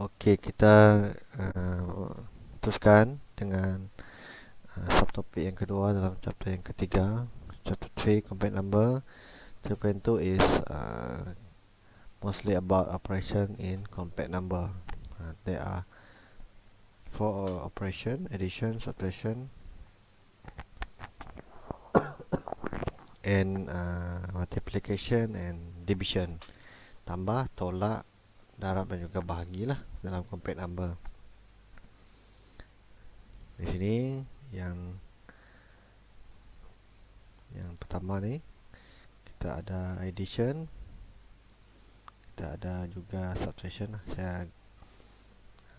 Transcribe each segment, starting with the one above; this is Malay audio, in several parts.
Okey, kita teruskan dengan subtopik yang kedua dalam chapter yang ketiga. Chapter 3, Compact Number. 3.2 is mostly about operation in compact number. There are 4 operation: addition, subtraction, and multiplication and division. Tambah, tolak, darab dan juga bahagilah dalam compact number. Di sini yang pertama ni kita ada addition, kita ada juga subtraction.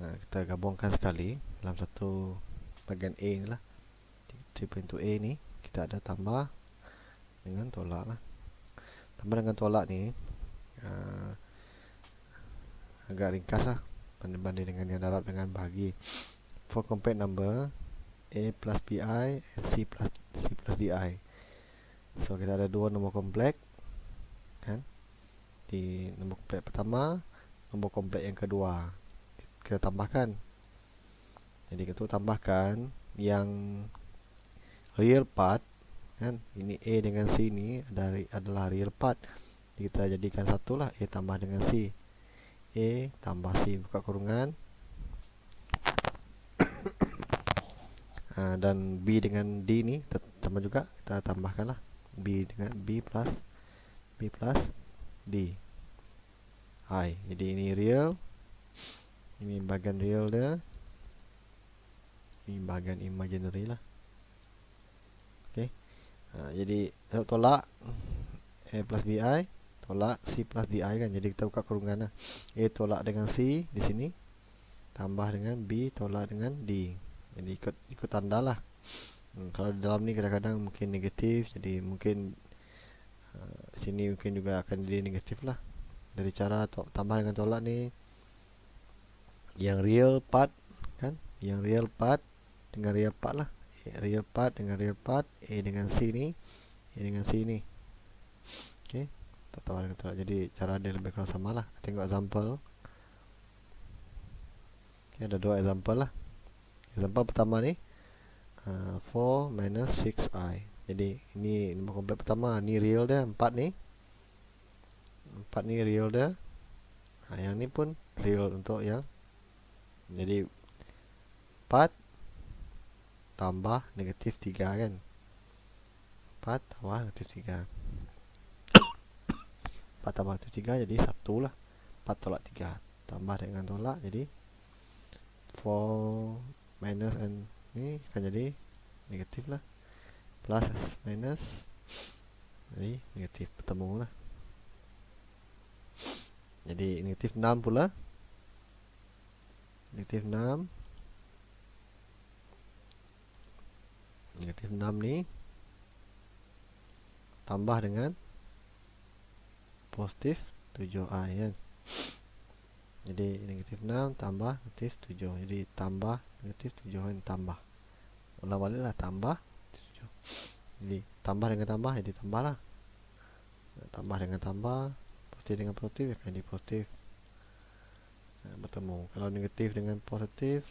Kita gabungkan sekali dalam satu bahagian A ni lah. 3.2A ni kita ada tambah dengan tolak lah. Tambah dengan tolak ni agak ringkas lah berbanding dengan yang darab dengan bahagi. For compact number, A plus BI and C plus DI. So kita ada dua nombor kompleks kan. Di nombor kompleks pertama, nombor kompleks yang kedua kita tambahkan. Jadi kita tambahkan yang real part kan. Ini A dengan C ni adalah real part. Kita jadikan satulah, A tambah dengan C. A tambah C buka kurungan. Dan B dengan D ni sama juga, kita tambahkanlah B dengan B plus D I. Jadi ini real, ini bahagian real dia, ini bahagian imaginary lah. Okey. Jadi tolak A plus BI, tolak C plus DI kan. Jadi kita buka kurungan lah. A tolak dengan C di sini, tambah dengan B tolak dengan D. Jadi ikut tanda lah. Kalau di dalam ni kadang-kadang mungkin negatif, jadi mungkin sini mungkin juga akan jadi negatif lah. Dari cara tambah dengan tolak ni, yang real part kan, yang real part dengan real part lah. Real part dengan real part, A dengan C ni, A dengan C ni. Okey, tambah dengan tolak. Jadi cara dia lebih kurang sama lah. Tengok example. Okay, ada dua example lah. Example pertama ni 4 minus 6i. Jadi ini nombor kompleks pertama, ni real dia 4 ni. 4 ni real dia. Yang ni pun real untuk yang. Jadi 4 tambah negatif 3 kan. 4 tambah negatif 3. 4 tambah negatif 3 jadi 1 lah. 4 tolak 3 tambah dengan tolak, jadi 4 minus and ni akan jadi negatif lah. Plus minus jadi negatif, bertemu lah. Jadi negatif 6 pula. Negatif 6. Negatif 6 ni tambah dengan positif 7i kan. Jadi negatif 6 tambah negatif 7. Jadi tambah negatif 7 kan, tambah. Ulang balik lah, tambah 7. Jadi tambah dengan tambah jadi tambah lah. Tambah dengan tambah, positif dengan positif akan jadi positif. Bertemu. Kalau negatif dengan positif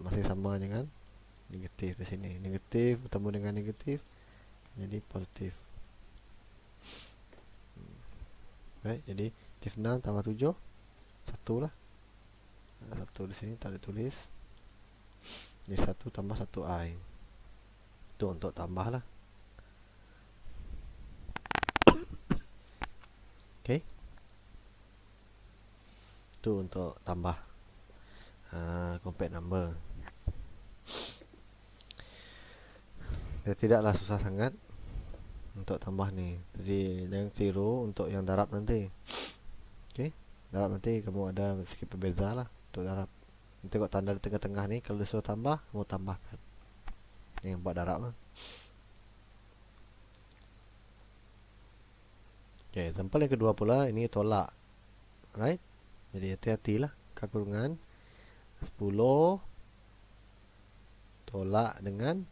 masih sama dengan negatif di sini. Negatif bertemu dengan negatif jadi positif. Baik, jadi negatif 6 tambah 7 1 lah. 1 di sini tak ada tulis. Jadi 1 tambah 1i. Itu untuk tambah lah. Okey. Itu untuk tambah compact number. Dia tidaklah susah sangat untuk tambah ni. Jadi jangan keliru untuk yang darab nanti. Okey. Darab nanti kamu ada sedikit berbeza lah untuk darab. Tengok tanda di tengah-tengah ni, kalau disuruh tambah, kamu tambahkan. Yang buat darab lah. Okay, example yang kedua pula, ini tolak. Right? Jadi hati-hatilah. Kurungan 10 tolak dengan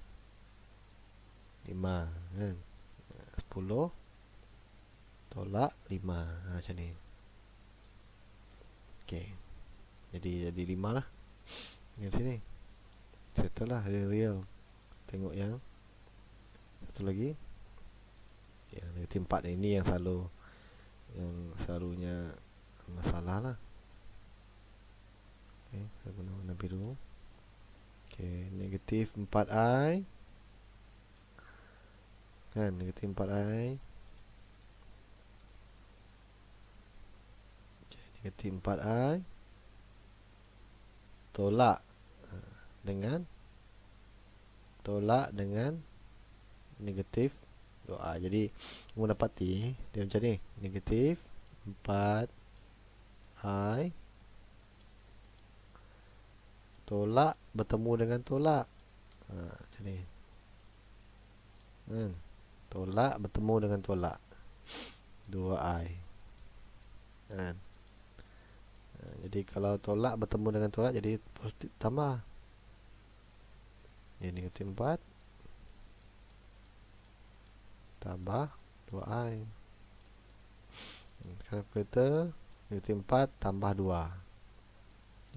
5 kan? 10 tolak 5 macam ni. Okay. Jadi 5 lah. Di sini settle lah real. Tengok yang satu lagi, yang negatif 4 ini yang selalunya masalah lah. Okay, saya guna warna biru. Okay, negatif 4i kan, negatif 4i. Okay, negatif 4i tolak dengan negatif 2i. Jadi kamu dapati dia macam ni, negatif 4i tolak bertemu dengan tolak, macam ni kan? Tolak bertemu dengan tolak 2i kan? Jadi kalau tolak bertemu dengan tolak jadi positif tambah. Jadi negatif 4 tambah 2i. Kalkulator negatif 4 tambah 2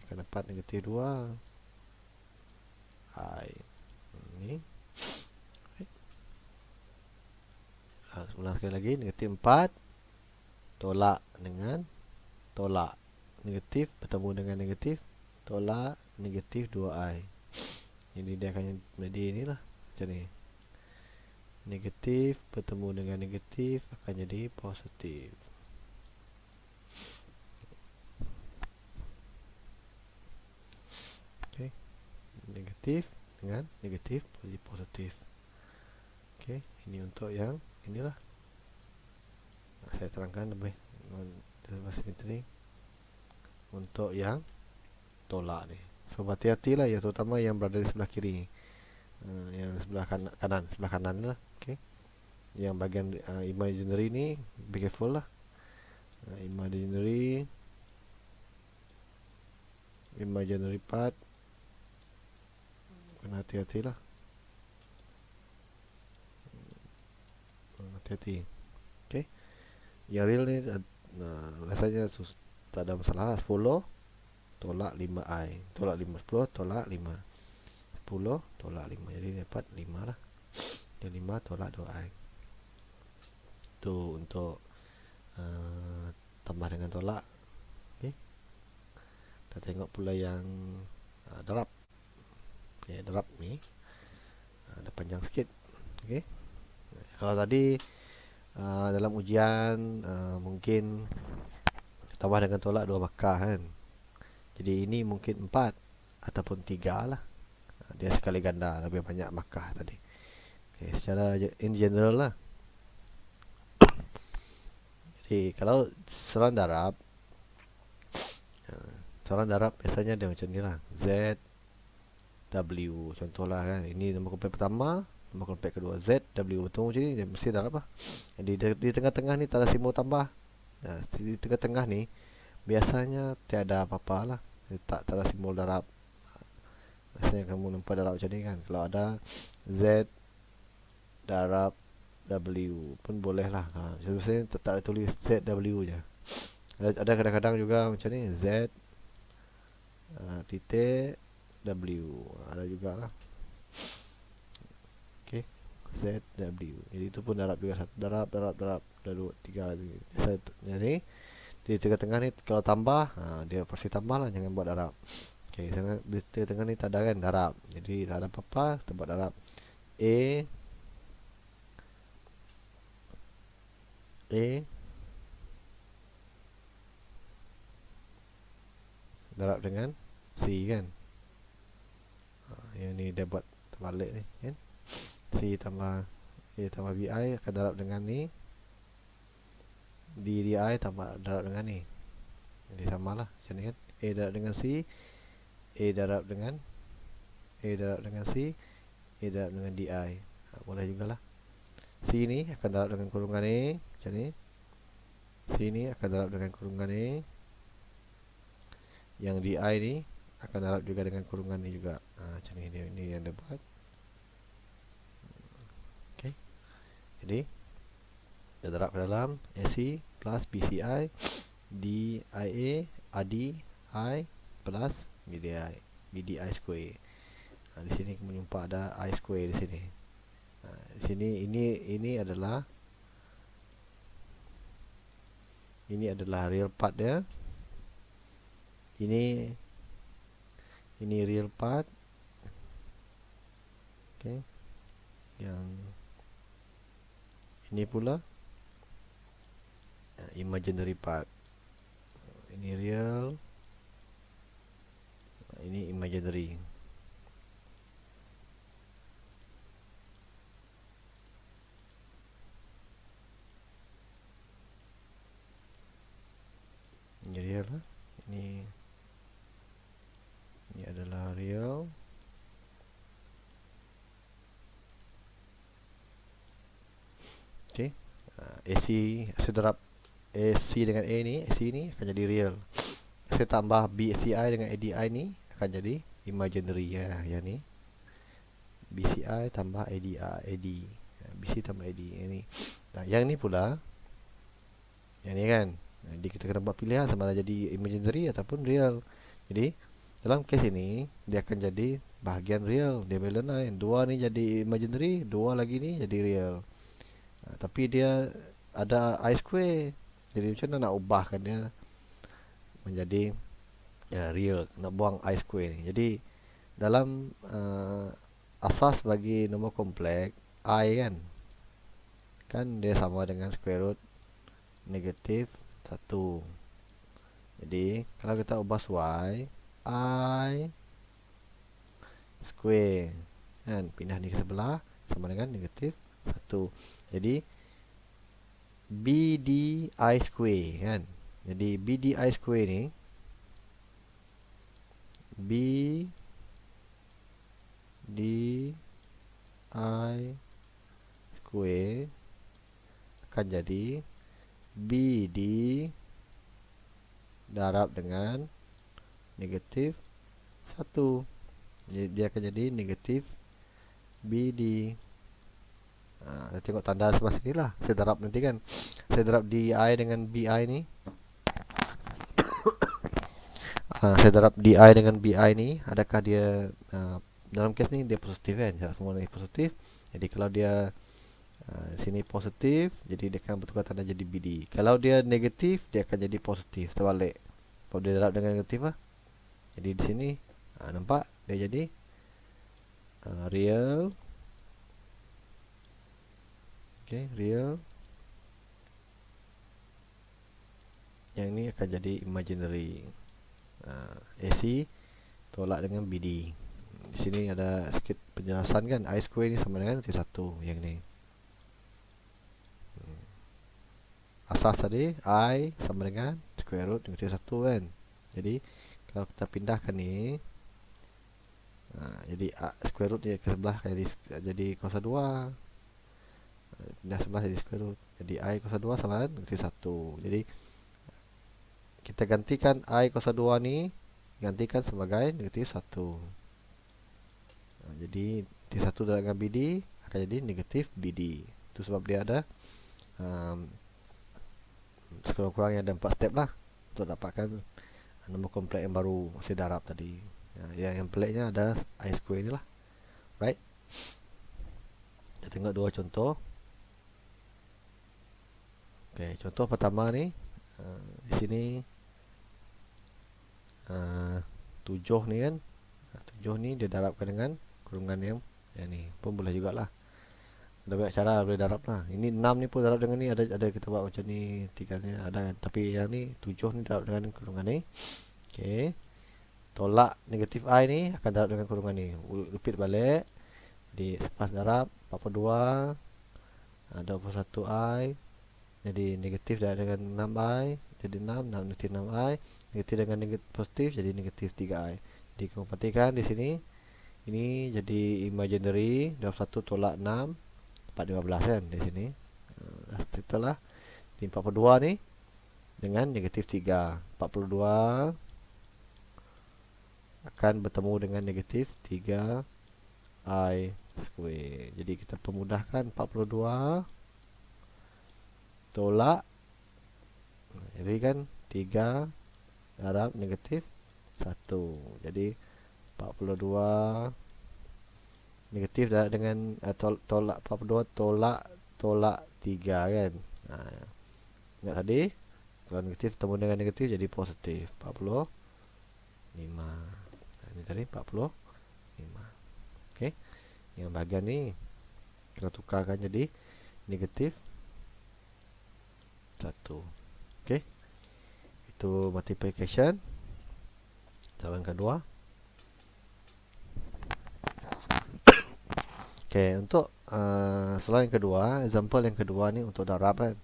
akan dapat negatif 2i. Ini ulang sekali lagi, negatif 4 tolak dengan tolak, negatif bertemu dengan negatif, tolak negatif 2i. Jadi dia akan jadi inilah macam ni, negatif bertemu dengan negatif akan jadi positif. Okay, negatif dengan negatif jadi positif. Okay, ini untuk yang inilah. Saya terangkan lebih simetri untuk yang tolak ni. So hati-hatilah ya, terutama yang berada di sebelah kiri, yang sebelah sebelah kanan lah. Okay, yang bagian imaginary ni be careful lah. Imaginary part kena hati-hatilah. Hati-hati. Okay, yang real ni rasanya tak ada masalah lah. 10 tolak 5i, tolak 5, 10 tolak 5, 10 tolak 5, jadi dapat 5 lah. Jadi 5 tolak 2i. Itu untuk tambah dengan tolak. Okay, kita tengok pula yang darab. Okay, darab ni ada panjang sikit. Okay, kalau tadi dalam ujian mungkin tambah dengan tolak 2 markah kan. Jadi ini mungkin 4 ataupun 3 lah. Dia sekali ganda lebih banyak markah tadi. Okay, secara in general lah. Jadi kalau soalan darab biasanya dia macam ni lah, Z W contohlah kan. Ini nombor kompleks pertama, nombor kompleks kedua, Z W bertemu macam ni, dia mesti darab lah. Jadi di tengah-tengah ni tak ada simbol tambah. Di tengah-tengah ni biasanya tiada apa-apa lah, tak ada simbol darab. Biasanya kamu nampak darab macam ni kan. Kalau ada Z darab W pun boleh lah. Biasanya tak tulis Z W je. Ada kadang-kadang juga macam ni, Z titik W, ada juga lah. Okay, Z W. Jadi itu pun darab juga, satu darab, ada 2, 3. Jadi di tengah-tengah ni kalau tambah, dia pasti tambah lah, jangan buat darab. Okay, di tengah ni tak ada kan darab, jadi tak ada apa-apa, kita buat darab. A darab dengan C kan. Yang ni dia buat terbalik ni kan. C tambah A tambah BI akan darab dengan ni, DI tambah darab dengan ni. Jadi samalah macam ni kan. A darab dengan C, A darab dengan C, A darab dengan DI. Boleh jugalah. C ni akan darab dengan kurungan A macam ni. C ni akan darab dengan kurungan A. Yang DI ni akan darab juga dengan kurungan ni juga. Macam ni, ni yang dia buat. Okay, jadi dia darab ke dalam AC plus BCI DIA ADI plus BDI square. Di sini menyumpa ada I square di sini. Di sini ini adalah real part dia. Ini real part. Okey. Yang ini pula imaginary part. Ini real, ini imaginary. Ini real lah. Ini adalah real. Okey. AC sederap AC dengan A ni, AC ni akan jadi real. Saya tambah BCI dengan ADI ni akan jadi imaginary ya. Yang ni BCI tambah AD. BC tambah AD ini. Nah, yang ni pula, yang ni kan. Jadi kita kena buat pilihan sama ada jadi imaginary ataupun real. Jadi dalam kes ini dia akan jadi bahagian real. Dia balance line. Dua ni jadi imaginary, dua lagi ni jadi real. Tapi dia ada I square. Jadi macam mana nak ubahkan dia menjadi real, nak buang I square ni. Jadi dalam asas bagi nombor kompleks I kan dia sama dengan square root negatif 1. Jadi kalau kita ubah y I square kan, pindah ni ke sebelah sama dengan negatif 1. Jadi BDI square kan. Jadi BDI square ni BDI square akan jadi BD darab dengan negatif 1. Jadi dia akan jadi negatif BD. Kita tengok tanda sebelah sini lah. Saya darab nanti kan. Saya darab DI dengan BI ni. Saya darab DI dengan BI ni. Adakah dia dalam kes ni dia positif kan? Semua ni positif. Jadi kalau dia sini positif, jadi dia akan bertukar tanda jadi BD. Kalau dia negatif, dia akan jadi positif. Terbalik. Kalau dia darab dengan negatif lah. Jadi di sini nampak dia jadi real. Okay, real. Yang ni akan jadi imaginary. AC tolak dengan BD. Di sini ada sikit penjelasan kan. I square ni sama dengan 1 yang ni. Asas tadi I sama dengan square root negatif 1 kan. Jadi kalau kita pindahkan ni, jadi square root dia ke sebelah jadi kuasa 2. Pindah sebelah jadi square root. Jadi I kuasa 2 sama dengan negatif 1. Jadi kita gantikan I kuasa 2 ni, gantikan sebagai negatif 1. Jadi negatif 1 dengan BD akan jadi negatif BD. Itu sebab dia ada sekurang-kurangnya ada 4 step lah untuk dapatkan nombor kompleks yang baru saya darab tadi. Yang peliknya ada I square ni lah. Right. Kita tengok dua contoh. Okay, contoh pertama ni di sini 7 ni kan. 7 ni dia darabkan dengan kurungan yang ni pun boleh jugalah. Ada banyak cara boleh darab lah. Ini 6 ni pun darab dengan ni, ada kita buat macam ni, 3 ni ada kan. Tapi yang ni 7 ni darab dengan kurungan ni. Okey. Tolak negatif I ni akan darab dengan kurungan ni. Repeat balik. Jadi lepas darab 42 21I. Jadi negatif darab dengan 6I jadi 6, negatif 6I. Negatif dengan negatif positif jadi negatif 3I. Jadi kamu perhatikan di sini. Ini jadi imaginary. Darab 1 tolak 6 dapat 15 kan di sini. Setelah di 42 ni dengan negatif 3. 42 akan bertemu dengan negatif 3I square. Jadi kita pemudahkan 42 tolak. Jadi kan 3 darab negatif 1. Jadi 42 negatif dah dengan tolak 42 tolak 3 kan. Ingat tadi kalau negatif bertemu dengan negatif jadi positif 45. Ini tadi 45. Okey. Yang bahagian ni kita tukarkan jadi negatif 1. Okey. Itu multiplication. Jawapan kedua. Okey, untuk soalan yang kedua, example yang kedua ni untuk darab kan.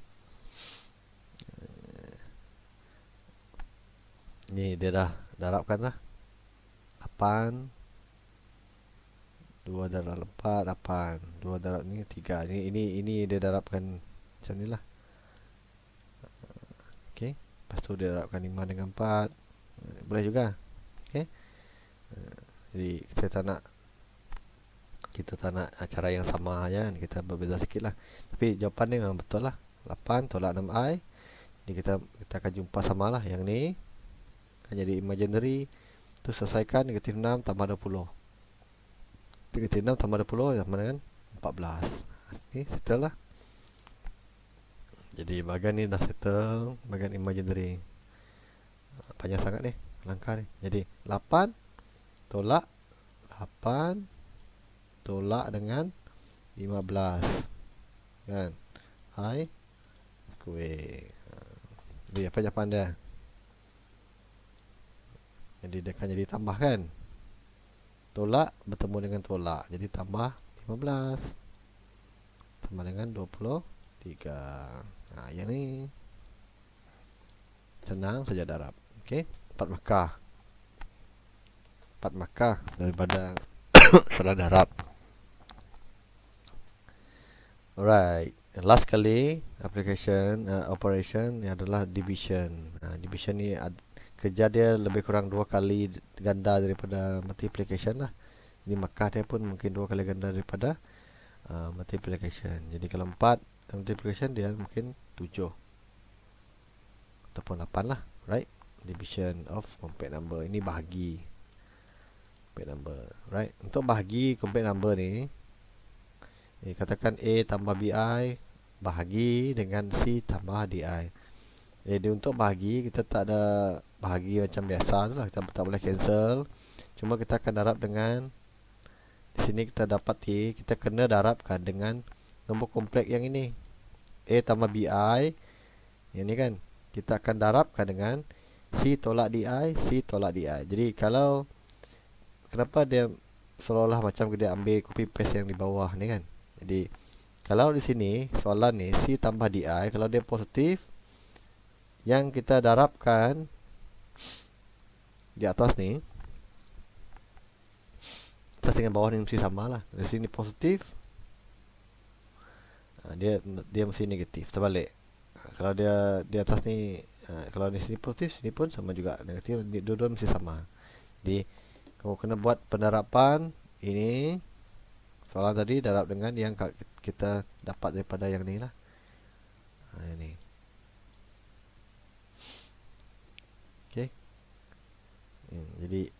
Ni dia dah darabkan lah. 8 2 darab 4 8. 2 darab ni 3. Ini dia darabkan macam ni lah. Okey. Lepas tu dia darabkan 5 dengan 4. Boleh juga. Okey. Jadi kita tak nak cara yang sama aja kan. Kita berbeza sikit lah. Tapi jawapan ni memang betul lah. 8 tolak 6i. Jadi kita akan jumpa sama lah. Yang ni akan jadi imaginary. Tu selesaikan negatif 6 tambah 20. Negatif 6 tambah 20 sama dengan 14. Ni settle lah. Jadi bahagian ni dah settle. Bahagian imaginary. Panjang sangat ni langkah ni. Jadi 8 tolak 8 tolak dengan 15 kan. I square. Jadi apa jawapan dia? Jadi dia akan jadi tambah kan. Tolak bertemu dengan tolak. Jadi tambah 15 sama dengan 23. Yang ni senang saja darab. Okey, 4 markah. 4 markah daripada soalan darab. Alright, last kali application operation ni adalah division. Division ni kerja dia lebih kurang 2 kali ganda daripada multiplication lah. Jadi markah dia pun mungkin 2 kali ganda daripada multiplication. Jadi kalau 4 multiplication dia mungkin 7 ataupun 8 lah. Right, division of complex number. Ini bahagi complex number. Right, untuk bahagi complex number ni, katakan A tambah BI bahagi dengan C tambah DI. Jadi untuk bahagi kita tak ada bahagi macam biasa tu lah. Kita tak boleh cancel. Cuma kita akan darab dengan, di sini kita dapati kita kena darabkan dengan nombor kompleks yang ini. A tambah BI. Yang ni kan. Kita akan darabkan dengan C tolak DI, C tolak DI. Jadi kalau kenapa dia seolah-olah macam dia ambil copy paste yang di bawah ni kan. Jadi kalau di sini soalan ni C tambah DI, kalau dia positif, yang kita darabkan di atas ni, atas dengan bawah ni mesti sama lah. Di sini positif, dia mesti negatif. Terbalik. Kalau dia di atas ni, kalau di sini positif, sini pun sama juga negatif. Dua-dua mesti sama. Jadi kamu kena buat penerapan ini. Soalan tadi darab dengan yang kita dapat daripada yang ni lah. Ini. Okey. Jadi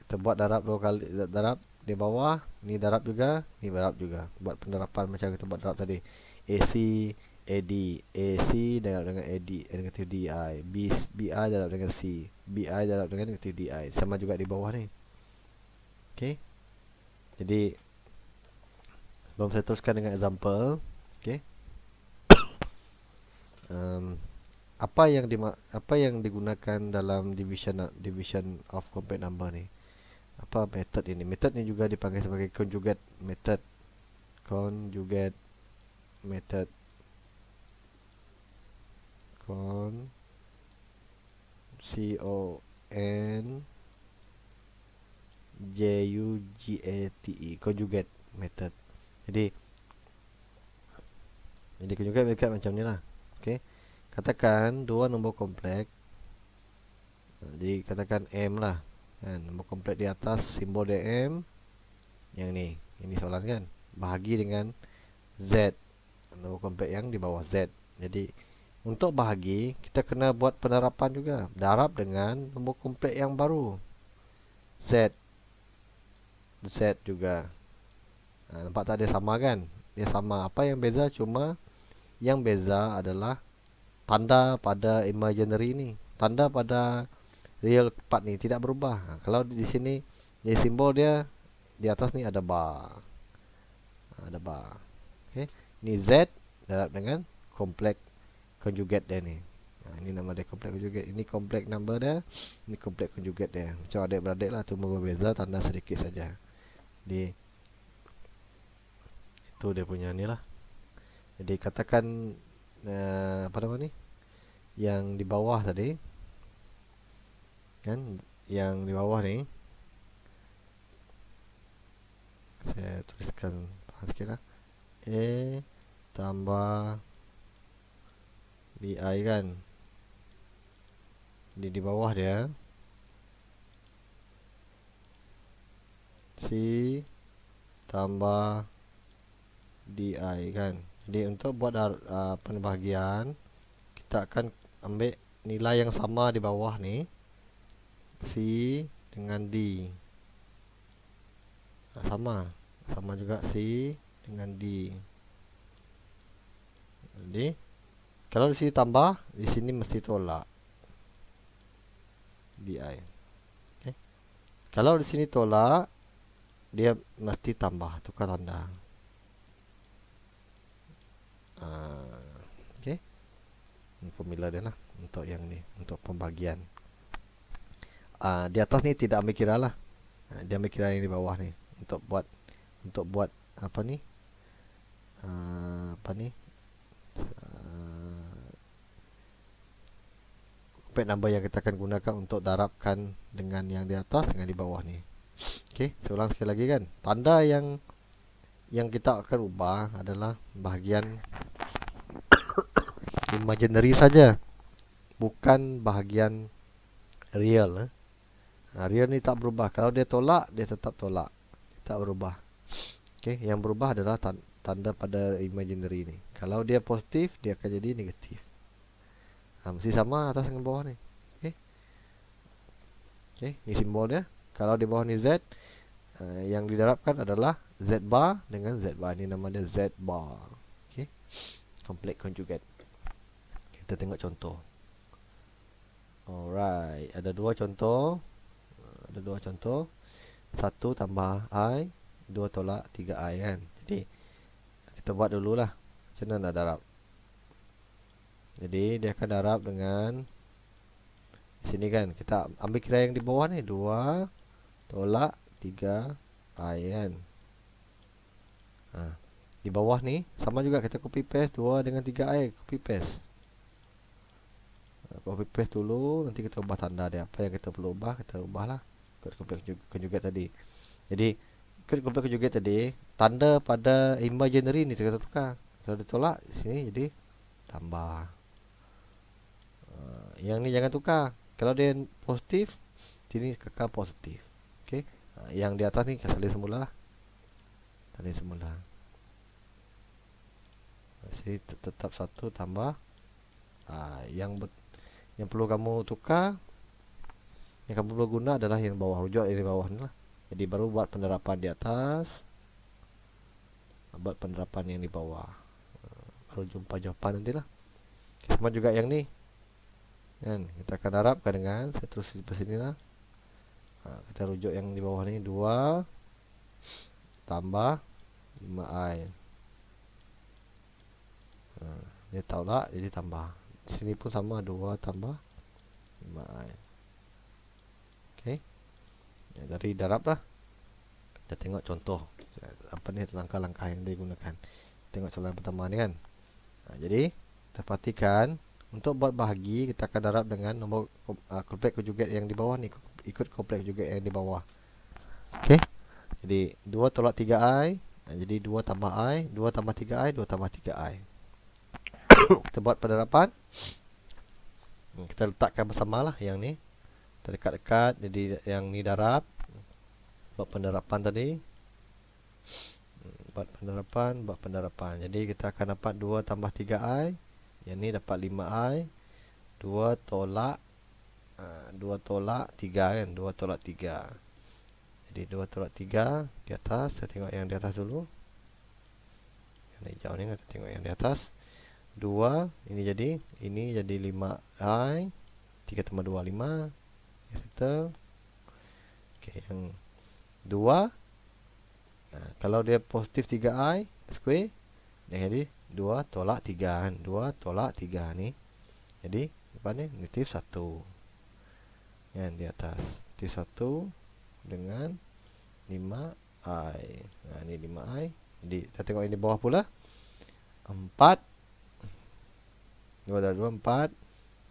kita buat darab 2 kali, darab di bawah, ni darab juga, ni darab juga. Buat penerapan macam kita buat darab tadi. AC AD, AC darab dengan AD negatif DI, BI darab dengan C, BI darab dengan negatif DI. Sama juga di bawah ni. Okey. Jadi sebelum saya teruskan dengan example, okey. Apa yang digunakan dalam division of complex number ni? Apa method ini? Method ni juga dipanggil sebagai conjugate method. Conjugate method. C-O-N-J-U-G-A-T-E, conjugate method. Jadi conjugate method macam ni lah. Okey. Katakan dua nombor kompleks. Jadi katakan M lah. Kan, nombor kompleks di atas simbol dia M. Yang ni, ini soalan kan. Bahagi dengan Z. Nombor kompleks yang di bawah Z. Jadi Untuk bahagi, kita kena buat penerapan juga. Darab dengan nombor kompleks yang baru. Z. Z juga. Nampak tak, dia sama kan? Dia sama. Apa yang beza? Cuma yang beza adalah tanda pada imaginary ni. Tanda pada real part ni tidak berubah. Kalau di sini, jadi simbol dia di atas ni ada bar. Ada bar. Okay. Ni Z darab dengan kompleks conjugate dia ni. Ini nama dia kompleks conjugate. Ini kompleks number dia. Ini kompleks conjugate dia. Macam adik-beradik lah, cuma berbeza tanda sedikit saja. Jadi itu dia punya ni lah. Jadi katakan apa nama ni? Yang di bawah tadi, kan? Yang di bawah ni, saya tuliskan sikit lah. A tambah BI kan. Jadi di bawah dia C tambah DI kan. Jadi untuk buat pembahagian, kita akan ambil nilai yang sama di bawah ni, C dengan D. Sama juga C dengan D. Jadi kalau di sini tambah, di sini mesti tolak DI. Okay. Kalau di sini tolak, dia mesti tambah, tukar tanda. Okay. Formula dia lah untuk yang ni, untuk pembagian. Di atas ni tidak ambil kira lah. Dia ambil kira yang di bawah ni untuk buat apa ni? Kompleks number yang kita akan gunakan untuk darabkan dengan yang di atas dengan di bawah ni. Okey, saya ulang sekali lagi kan. Tanda yang kita akan ubah adalah bahagian imaginary saja, bukan bahagian real. Real ni tak berubah. Kalau dia tolak, dia tetap tolak, tak berubah. Okey, yang berubah adalah tanda pada imaginary ni. Kalau dia positif, dia akan jadi negatif. Mesti sama atas dengan bawah ni. Okey. Okey, ni simbol dia. Kalau di bawah ni Z, yang didarabkan adalah Z bar dengan Z bar. Ini nama dia Z bar. Okey. Kompleks conjugate. Kita tengok contoh. Alright, ada dua contoh. Satu tambah I, dua tolak 3I kan. Jadi kita buat dululah. Macam mana nak darab? Jadi dia akan darab dengan sini kan. Kita ambil kira yang di bawah ni, 2 tolak 3I kan. Di bawah ni sama juga, kita copy paste 2 dengan 3I, copy paste. Copy paste dulu, nanti kita ubah tanda dia. Apa yang kita perlu ubah, kita ubahlah. Ikut kompleks conjugate tadi. Jadi ikut kompleks conjugate tadi, tanda pada imaginary ni kita tukar. Kalau ditolak sini jadi tambah. Yang ni jangan tukar. Kalau dia positif, sini kekal positif. Okey. Yang di atas ni kita salin semula lah. Salin semula. Sini tetap 1 tambah. Yang perlu kamu tukar, yang kamu perlu guna adalah yang bawah, rujuk yang di bawah ni lah. Jadi baru buat penerapan di atas, buat penerapan yang di bawah. Baru jumpa jawapan nanti lah. Sama juga yang ni kan, kita akan darabkan dengan, saya terus di sini lah. Kita rujuk yang di bawah ni, 2 tambah 5I. Dia tolak, jadi tambah. Di sini pun sama, 2 tambah 5I. Okey. Dari darab lah. Kita tengok contoh. Apa ni langkah-langkah yang digunakan. Tengok soalan pertama ni kan. Jadi kita perhatikan, untuk buat bahagi kita akan darab dengan nombor kompleks conjugate yang di bawah ni, ikut kompleks conjugate yang di bawah. Okey. Jadi 2 tolak 3I, jadi 2 tambah I, 2 tambah 3I, 2 tambah 3I. Kita buat penerapan. Kita letakkan bersamalah yang ni. Kita dekat-dekat, jadi yang ni darab. Buat penerapan tadi. Buat penerapan. Jadi kita akan dapat 2 tambah 3I Yang ni dapat 5i. 2 tolak 2 tolak 3 kan. 2 tolak 3. Jadi 2 tolak 3 di atas. Saya tengok yang di atas dulu. Yang hijau ni kita tengok yang di atas. 2 ini jadi 5i. 3 tambah 2 5. Settle. Okey, yang 2 kalau dia positif 3i square, dia jadi 2 tolak 3 kan. 2 tolak 3 ni. Jadi depan ni negatif 1. Yang di atas negatif 1 dengan 5i. Ni 5i. Jadi kita tengok ini bawah pula. 4 2 dah 2 4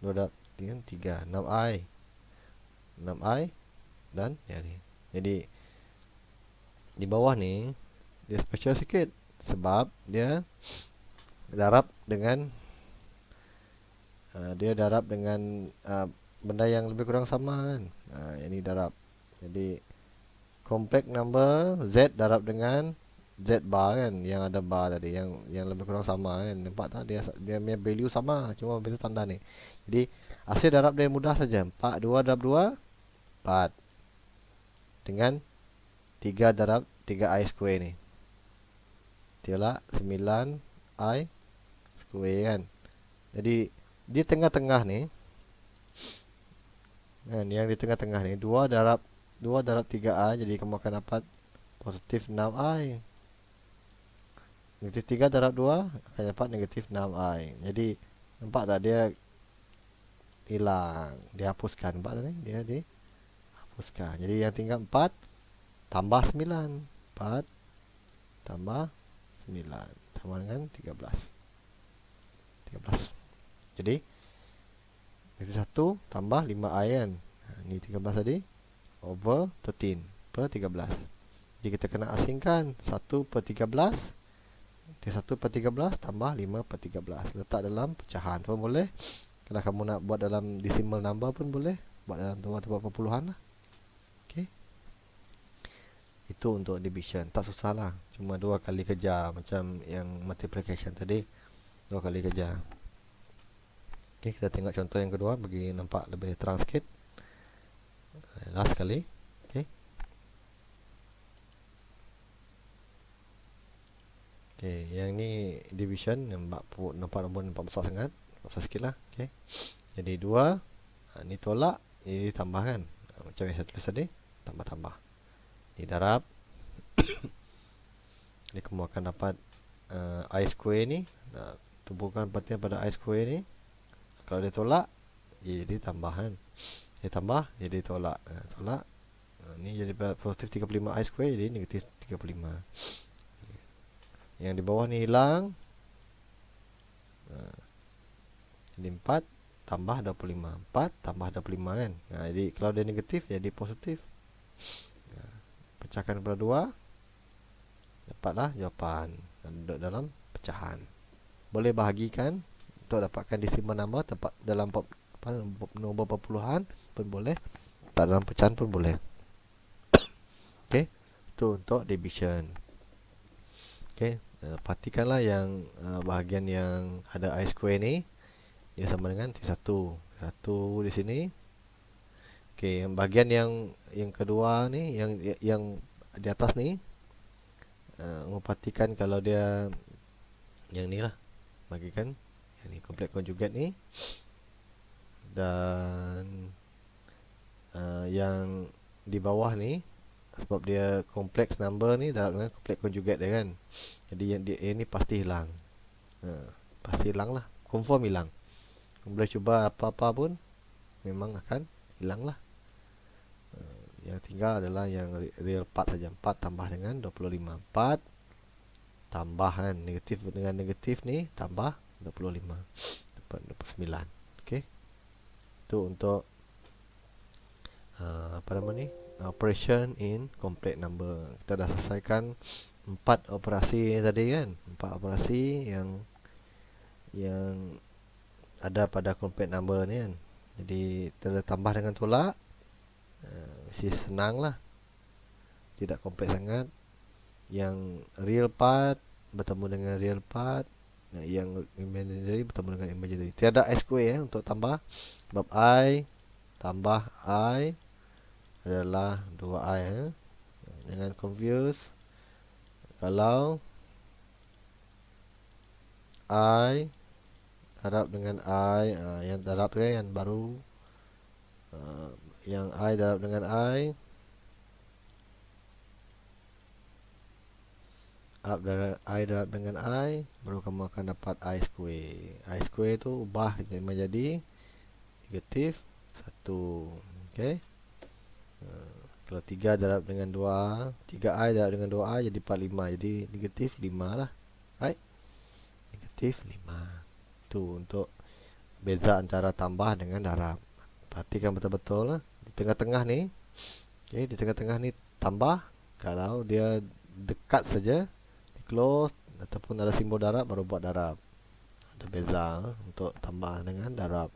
2 dah 3 6i 6i dan ni. Jadi di bawah ni dia special sikit sebab dia darab dengan benda yang lebih kurang sama kan. Ini darab. Jadi complex number Z darab dengan Z bar kan, yang ada bar tadi, yang lebih kurang sama kan. Nampak tak, dia punya value sama, cuma beza tanda ni. Jadi hasil darab dia mudah saja. 4 2 darab 2 4 dengan 3 darab 3i square ni. Tolak 9i square kan. Jadi di tengah-tengah ni kan, yang di tengah-tengah ni 2 darab 3i, jadi kamu akan dapat positif 6i. Negatif 3 darab 2 akan dapat negatif 6i. Jadi nampak tak, dia hilang, dihapuskan. Nampak tak ni, dia dihapuskan. Jadi yang tinggal 4 tambah 9. 4 tambah 9 sama dengan 13. Jadi negatif 1 tambah 5i kan. Ni 13 tadi over 13 per 13. Jadi kita kena asingkan 1 per 13. 1 per 13 tambah 5 per 13. Letak dalam pecahan pun boleh. Kalau kamu nak buat dalam decimal number pun boleh. Buat dalam tempat perpuluhan lah. Okay. Itu untuk division. Tak susah lah. Cuma 2 kali kerja. Macam yang multiplication tadi. 2 kali kerja. Okay, kita tengok contoh yang kedua bagi nampak lebih terang sikit. Last kali. Okay. Okay, yang ni division. Nampak nombor besar sangat. Besar sikit lah. Okay. Jadi 2. Ni tolak. Ini tambah kan. Macam yang saya tulis tadi. Tambah-tambah. Ni darab. Jadi kamu akan dapat I square ni. Tumpukan perhatian pada I square ni. Kalau dia tolak, jadi tambahan. Dia tambah, jadi tolak. Tolak. Ni jadi positif 35 I square, jadi negatif 35. Yang di bawah ni hilang. Jadi 4 tambah 25. 4 tambah 25 kan. Jadi kalau dia negatif, jadi positif. Pecahkan kepada 2. Dapatlah jawapan. Duduk dalam pecahan. Boleh bahagikan untuk dapatkan decimal number tempat dalam nombor perpuluhan pun boleh, tak dalam pecahan pun boleh. Okey, itu untuk division. Okey, perhatikanlah yang bahagian yang ada I square ni, ia sama dengan 1 di sini. Okey, yang bahagian yang kedua ni, yang di atas ni, perhatikan kalau dia yang ni lah, bagikan yang ni kompleks conjugate ni, dan yang di bawah ni sebab dia kompleks number ni dalam kompleks conjugate dia kan. Jadi yang ni pasti hilang. Pasti hilang lah, confirm hilang. Boleh cuba apa-apa pun memang akan hilang lah. Yang tinggal adalah yang real part saja. 4 tambah dengan 25. 4 tambah kan, negatif dengan negatif ni tambah 25. Dapat 29. Okey. Itu untuk apa nama ni? Operation in complex number. Kita dah selesaikan 4 operasi tadi kan. 4 operasi yang ada pada complex number ni kan. Jadi kita tambah dengan tolak. Mesti senang lah. Tidak kompleks sangat. Yang real part bertemu dengan real part, Nah, yang imaginary bertemu dengan imaginary. Tiada I square ya untuk tambah. Sebab I tambah I adalah 2I ya. Jangan confuse. Kalau I darab dengan I, yang darab yang baru, yang I darab dengan I, I darab dengan I, baru kamu akan dapat I square. I square itu ubah menjadi negatif 1. Okay. Kalau 3 darab dengan 2, 3I darab dengan 2I jadi 45. Jadi negatif 5 lah. Right? Negatif 5. Itu untuk beza antara tambah dengan darab. Perhatikan betul-betul lah. Di tengah-tengah ni, okay, di tengah-tengah ni tambah. Kalau dia dekat saja, di close ataupun ada simbol darab, baru buat darab. Ada beza untuk tambah dengan darab.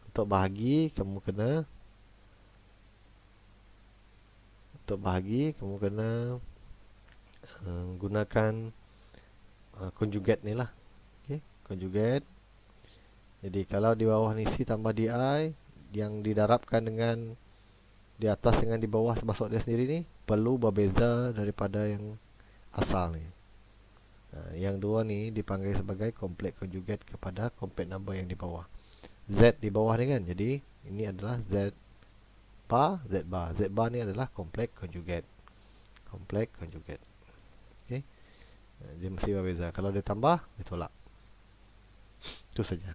Untuk bahagi, kamu kena gunakan conjugate ni lah. Okay, conjugate. Jadi kalau di bawah ni C tambah DI, yang didarabkan dengan di atas dengan di bawah masuk dia sendiri ni, perlu berbeza daripada yang asal ni. Yang dua ni dipanggil sebagai complex conjugate kepada complex number yang di bawah. Z di bawah ni kan, jadi ini adalah Z bar, Z bar. Z bar ni adalah complex conjugate. Complex conjugate. Okay. Dia mesti berbeza. Kalau dia tambah, dia tolak. Itu saja.